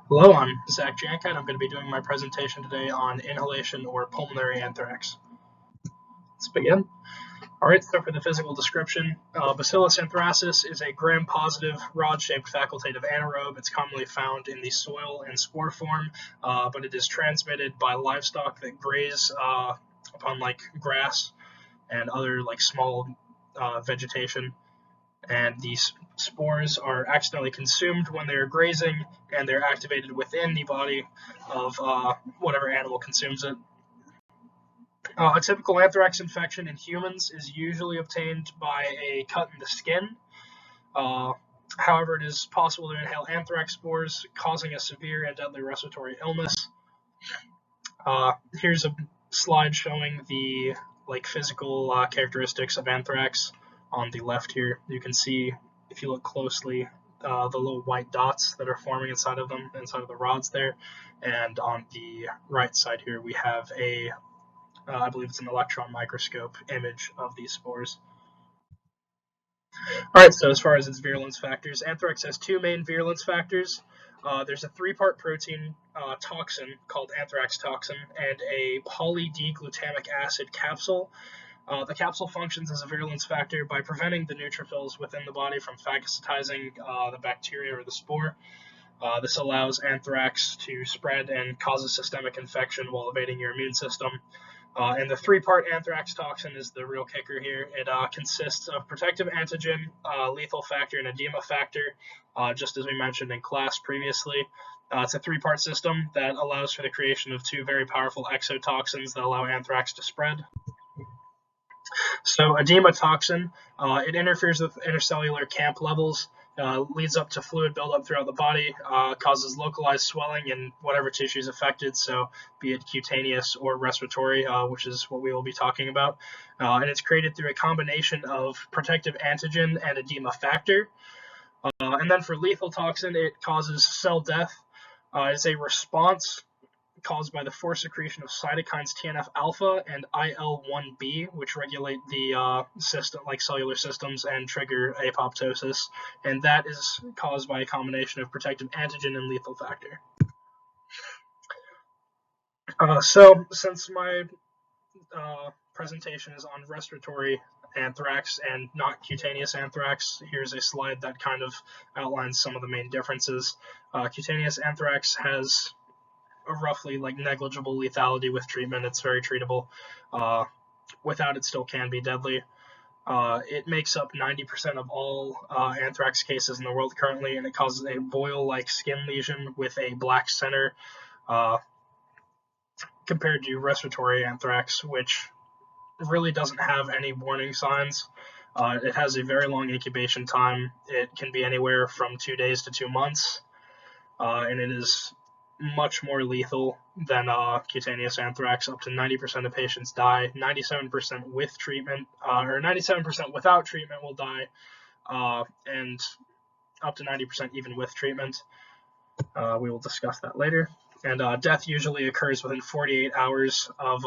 Hello, I'm Zach Janka, and I'm going to be doing my presentation today on inhalation or pulmonary anthrax. Let's begin. All right, so for the physical description, Bacillus anthracis is a gram-positive, rod-shaped facultative anaerobe. It's commonly found in the soil and spore form, but it is transmitted by livestock that graze upon grass and other small vegetation. And these spores are accidentally consumed when they're grazing, and they're activated within the body of whatever animal consumes it. A typical anthrax infection in humans is usually obtained by a cut in the skin. However, it is possible to inhale anthrax spores, causing a severe and deadly respiratory illness. Here's a slide showing the physical characteristics of anthrax. On the left here, you can see, if you look closely, the little white dots that are forming inside of them, inside of the rods there. And on the right side here, we have I believe it's an electron microscope image of these spores. All right, so as far as its virulence factors, anthrax has two main virulence factors. There's a three-part protein toxin called anthrax toxin and a poly-D-glutamic acid capsule. The capsule functions as a virulence factor by preventing the neutrophils within the body from phagocytizing the bacteria or the spore. This allows anthrax to spread and causes systemic infection while evading your immune system. And the three-part anthrax toxin is the real kicker here. It consists of protective antigen, lethal factor, and edema factor, just as we mentioned in class previously. It's a three-part system that allows for the creation of two very powerful exotoxins that allow anthrax to spread. So edema toxin, it interferes with intercellular camp levels, leads up to fluid buildup throughout the body, causes localized swelling in whatever tissue is affected, so be it cutaneous or respiratory, which is what we will be talking about. And it's created through a combination of protective antigen and edema factor. And then for lethal toxin, it causes cell death. It's a response caused by the forced secretion of cytokines TNF alpha and IL-1B, which regulate the cellular systems and trigger apoptosis, and that is caused by a combination of protective antigen and lethal factor. So since my presentation is on respiratory anthrax and not cutaneous anthrax, here's a slide that kind of outlines some of the main differences. Cutaneous anthrax has a roughly negligible lethality with treatment. It's very treatable. Without, it still can be deadly. It makes up 90% of all anthrax cases in the world currently, and it causes a boil-like skin lesion with a black center, compared to respiratory anthrax, which really doesn't have any warning signs. It has a very long incubation time. It can be anywhere from 2 days to 2 months, and it is much more lethal than cutaneous anthrax. Up to 90% of patients die. 97% with treatment, or 97% without treatment will die, and up to 90% even with treatment. We will discuss that later. And death usually occurs within 48 hours of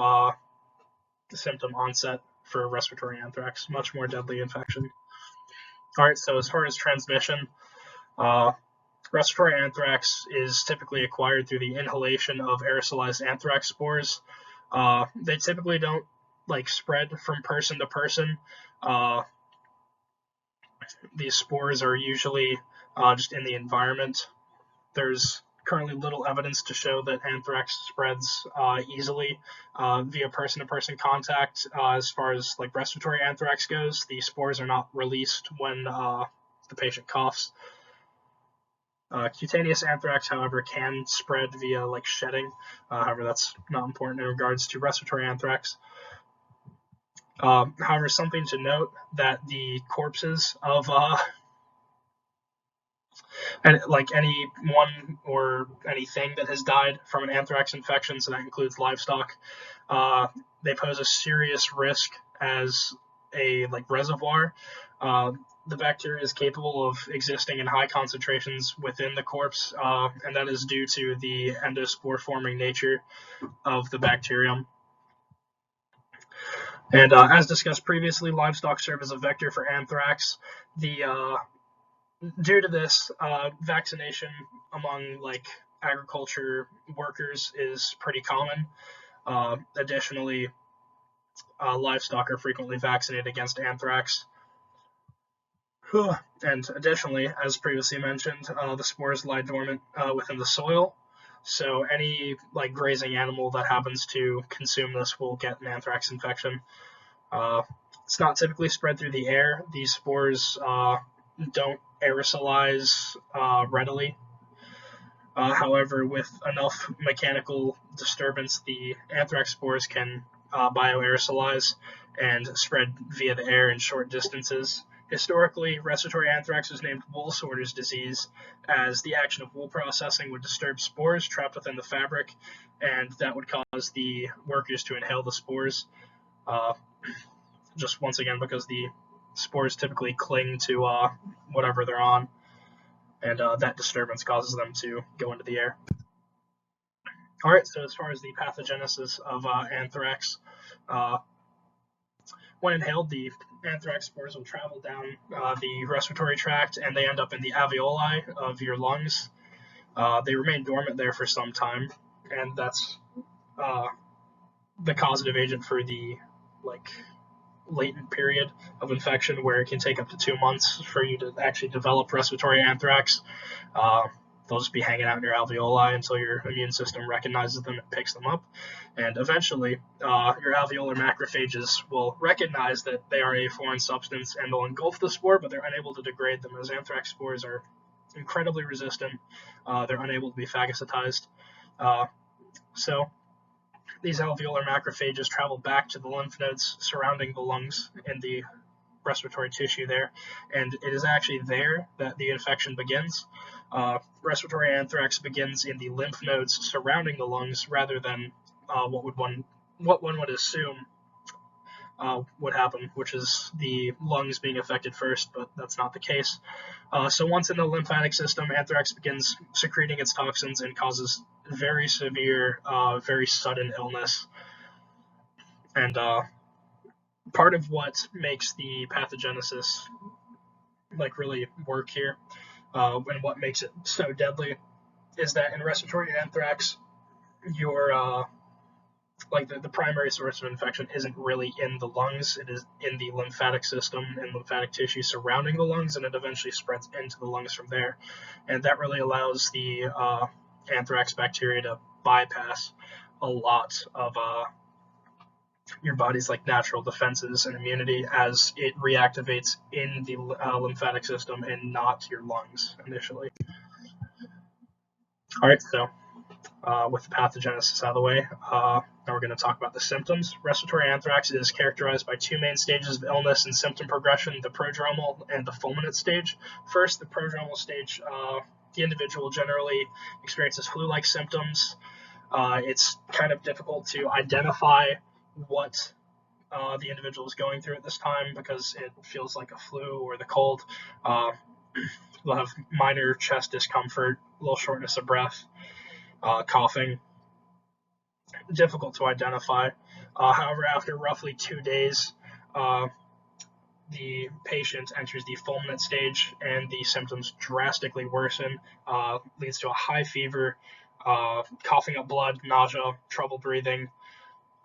symptom onset for respiratory anthrax. Much more deadly infection. All right, so as far as transmission, respiratory anthrax is typically acquired through the inhalation of aerosolized anthrax spores. They typically don't spread from person to person. These spores are usually just in the environment. There's currently little evidence to show that anthrax spreads easily via person-to-person contact. As far as respiratory anthrax goes, the spores are not released when the patient coughs. Cutaneous anthrax, however, can spread via shedding. However, that's not important in regards to respiratory anthrax. However, something to note that the corpses of anyone or anything that has died from an anthrax infection, so that includes livestock, they pose a serious risk as a reservoir. The bacteria is capable of existing in high concentrations within the corpse, and that is due to the endospore-forming nature of the bacterium. And as discussed previously, livestock serve as a vector for anthrax. Due to this, vaccination among agriculture workers is pretty common. Additionally, livestock are frequently vaccinated against anthrax. And additionally, as previously mentioned, the spores lie dormant within the soil. So any like grazing animal that happens to consume this will get an anthrax infection. It's not typically spread through the air. These spores don't aerosolize readily. However, with enough mechanical disturbance, the anthrax spores can bioaerosolize and spread via the air in short distances. Historically, respiratory anthrax was named wool sorter's disease, as the action of wool processing would disturb spores trapped within the fabric, and that would cause the workers to inhale the spores. Just once again, because the spores typically cling to whatever they're on, and that disturbance causes them to go into the air. All right, so as far as the pathogenesis of anthrax, when inhaled, the anthrax spores will travel down the respiratory tract and they end up in the alveoli of your lungs. They remain dormant there for some time, and that's the causative agent for the like latent period of infection, where it can take up to 2 months for you to actually develop respiratory anthrax. They'll just be hanging out in your alveoli until your immune system recognizes them and picks them up. And eventually, your alveolar macrophages will recognize that they are a foreign substance and they'll engulf the spore, but they're unable to degrade them, as anthrax spores are incredibly resistant. They're unable to be phagocytized. So these alveolar macrophages travel back to the lymph nodes surrounding the lungs in the respiratory tissue there, and it is actually there that the infection begins. Respiratory anthrax begins in the lymph nodes surrounding the lungs, rather than what one would assume would happen, which is the lungs being affected first, but that's not the case. So once in the lymphatic system, anthrax begins secreting its toxins and causes very severe, very sudden illness. And part of what makes the pathogenesis like really work here, and what makes it so deadly, is that in respiratory anthrax, your like the primary source of infection isn't really in the lungs. It is in the lymphatic system and lymphatic tissue surrounding the lungs, and it eventually spreads into the lungs from there. And that really allows the anthrax bacteria to bypass a lot of your body's like natural defenses and immunity, as it reactivates in the lymphatic system and not your lungs initially. All right, so with the pathogenesis out of the way, now we're going to talk about the symptoms. Respiratory anthrax is characterized by two main stages of illness and symptom progression: the prodromal and the fulminant stage. First, the prodromal stage, the individual generally experiences flu-like symptoms. It's kind of difficult to identify what the individual is going through at this time, because it feels like a flu or the cold. They'll have minor chest discomfort, a little shortness of breath, coughing. Difficult to identify. However, after roughly 2 days, the patient enters the fulminant stage, and the symptoms drastically worsen. Leads to a high fever, coughing up blood, nausea, trouble breathing.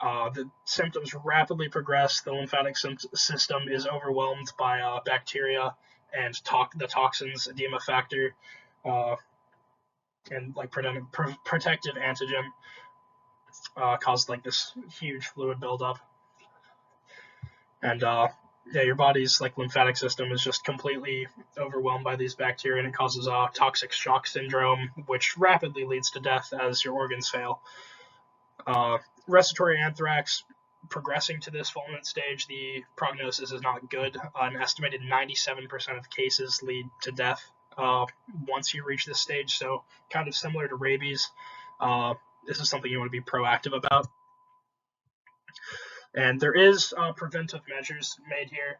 The symptoms rapidly progress. The lymphatic system is overwhelmed by bacteria and the toxins, edema factor, and like protective antigen cause like this huge fluid buildup. And your body's like lymphatic system is just completely overwhelmed by these bacteria, and it causes toxic shock syndrome, which rapidly leads to death as your organs fail. Respiratory anthrax progressing to this fulminant stage, the prognosis is not good. An estimated 97% of cases lead to death once you reach this stage, so kind of similar to rabies. This is something you want to be proactive about. And there is preventive measures made here.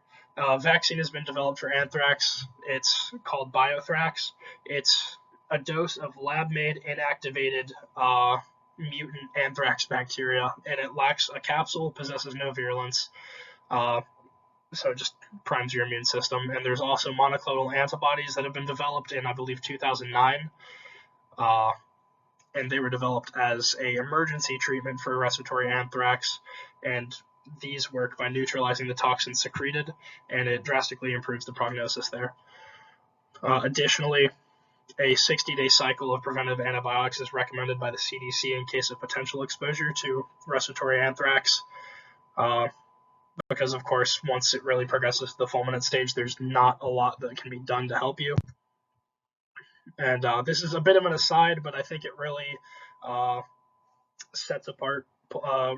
Vaccine has been developed for anthrax. It's called Biothrax. It's a dose of lab-made inactivated mutant anthrax bacteria, and it lacks a capsule, possesses no virulence, so it just primes your immune system. And there's also monoclonal antibodies that have been developed in, I believe, 2009. and they were developed as a emergency treatment for respiratory anthrax, and these work by neutralizing the toxins secreted, and it drastically improves the prognosis there. Additionally, a 60-day cycle of preventive antibiotics is recommended by the CDC in case of potential exposure to respiratory anthrax, because, of course, once it really progresses to the fulminant stage, there's not a lot that can be done to help you. And this is a bit of an aside, but I think it really sets apart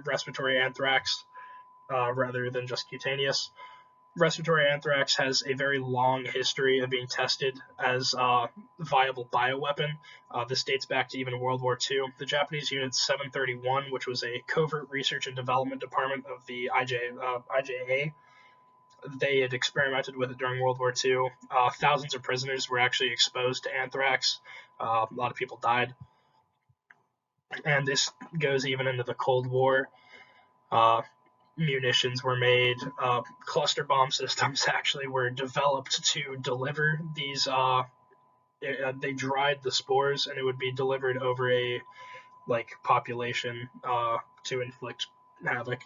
respiratory anthrax rather than just cutaneous. Respiratory anthrax has a very long history of being tested as a viable bioweapon. This dates back to even World War II. The Japanese Unit 731, which was a covert research and development department of the IJA, they had experimented with it during World War II. Thousands of prisoners were actually exposed to anthrax. A lot of people died. And this goes even into the Cold War. Munitions were made. Cluster bomb systems actually were developed to deliver these. They dried the spores, and it would be delivered over a population to inflict havoc.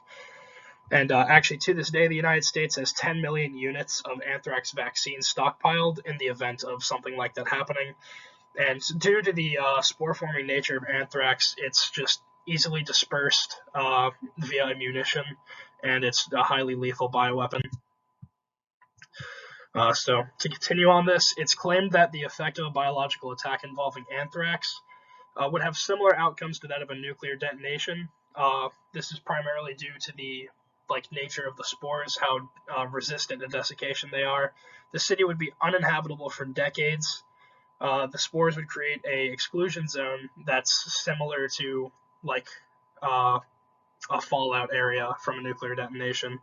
And actually, to this day, the United States has 10 million units of anthrax vaccine stockpiled in the event of something like that happening. And due to the spore-forming nature of anthrax, it's just easily dispersed via ammunition, and it's a highly lethal bioweapon. So to continue on this, it's claimed that the effect of a biological attack involving anthrax would have similar outcomes to that of a nuclear detonation. This is primarily due to the nature of the spores, how resistant to desiccation they are. The city would be uninhabitable for decades. The spores would create a exclusion zone that's similar to a fallout area from a nuclear detonation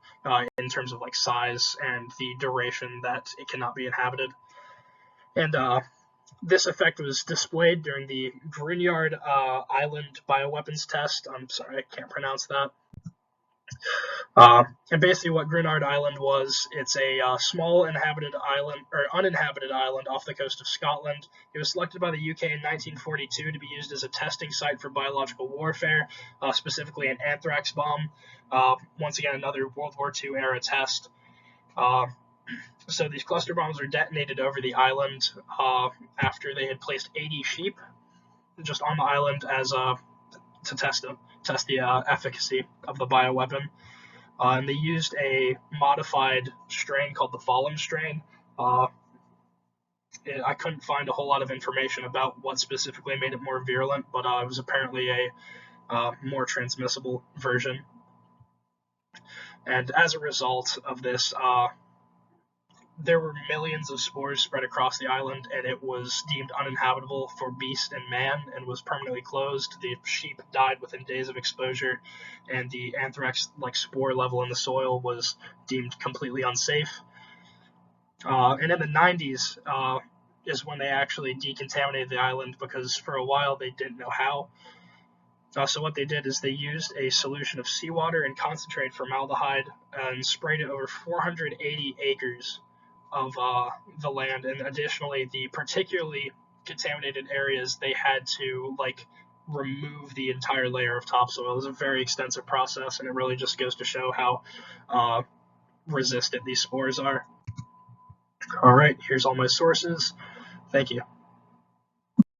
in terms of size and the duration that it cannot be inhabited. And this effect was displayed during the Grignard Island bioweapons test. I'm sorry, I can't pronounce that. And basically what Grignard Island was, it's a small inhabited island, or uninhabited island off the coast of Scotland. It was selected by the UK in 1942 to be used as a testing site for biological warfare, specifically an anthrax bomb. Once again, another World War II era test. So these cluster bombs were detonated over the island after they had placed 80 sheep just on the island as to test the efficacy of the bioweapon. And they used a modified strain called the Fallen strain. I couldn't find a whole lot of information about what specifically made it more virulent, but it was apparently a more transmissible version. And as a result of this, there were millions of spores spread across the island, and it was deemed uninhabitable for beast and man and was permanently closed. The sheep died within days of exposure, and the anthrax spore level in the soil was deemed completely unsafe. And in the 90s is when they actually decontaminated the island, because for a while they didn't know how. So what they did is they used a solution of seawater and concentrated formaldehyde and sprayed it over 480 acres of the land, and additionally the particularly contaminated areas, they had to remove the entire layer of topsoil. It was a very extensive process, and it really just goes to show how resistant these spores are. All right, here's all my sources. Thank you.